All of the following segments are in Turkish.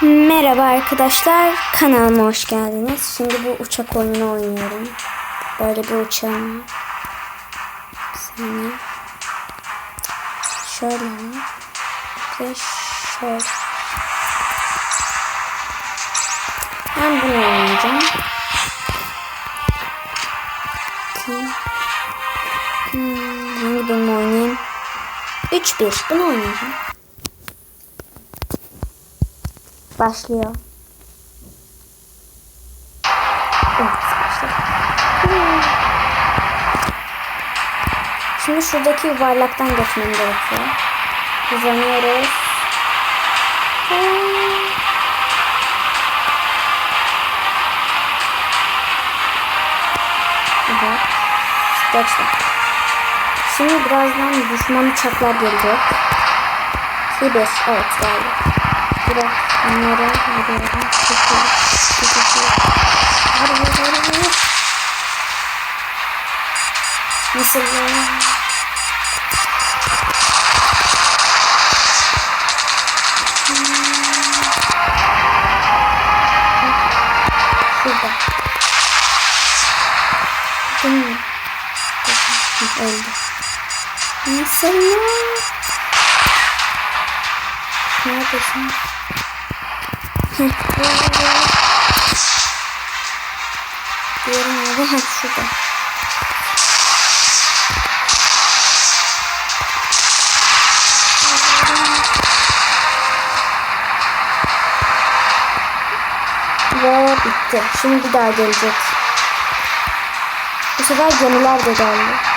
Merhaba arkadaşlar, kanalıma hoş geldiniz. Şimdi bu uçak oyununu oynuyorum. Böyle bir uçağım var. Bir saniye. Şöyle ve şöyle. Ben bunu oynayacağım. Hangi bölümü oynayayım? 3-1 bunu oynayacağım. Başlıyor. Evet, başladı. Şimdi şuradaki yuvarlaktan geçmem gerekiyor. Oynuyoruz. Evet. Geçtim. Şimdi birazdan düşman uçaklar gelecek. 2-1. Evet, geldi. Biraz onlara vuruyorum. Hadi. Nasıl lan? Şurada. Öldü. Nasıl lan? Neredesin? Diğeri nerede? Ha, şurada. Ve bitti. Şimdi bir daha gelecek. Bu sefer gemiler de geldi.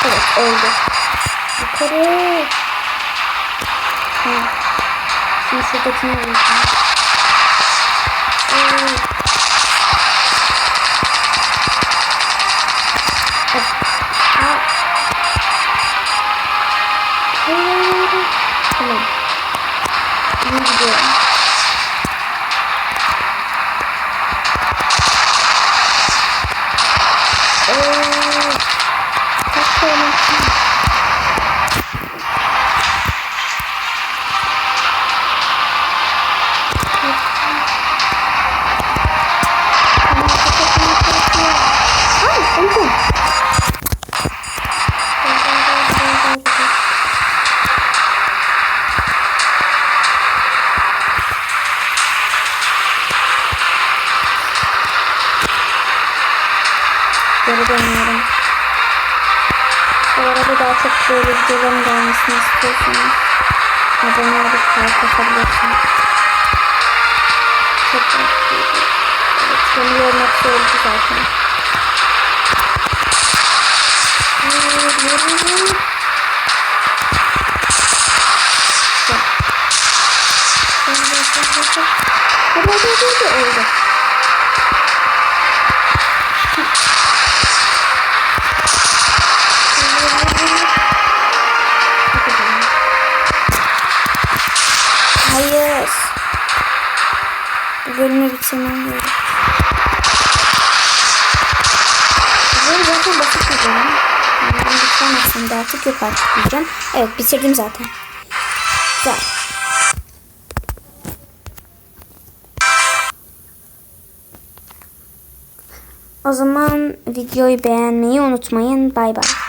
Evet, öldü. Yukarı. Şimdi şuradakini vuracağım. Tamam. İyi gidiyorum. Geri dönüyorum. Bu arada daha çok böyle videoların gelmesini istiyorsanız abone olup like atabilirsiniz. Çok mutluyum. Evet, beni yormak söyledi zaten. Oldu. Hayır. Bu bölümü bitirmem gerek. Bu bölüm zaten basit bir bölüm. Ben bitiremezsem de artık yok artık diyeceğim. Evet, bitirdim zaten. Güzel. O zaman videoyu beğenmeyi unutmayın. Bay bay.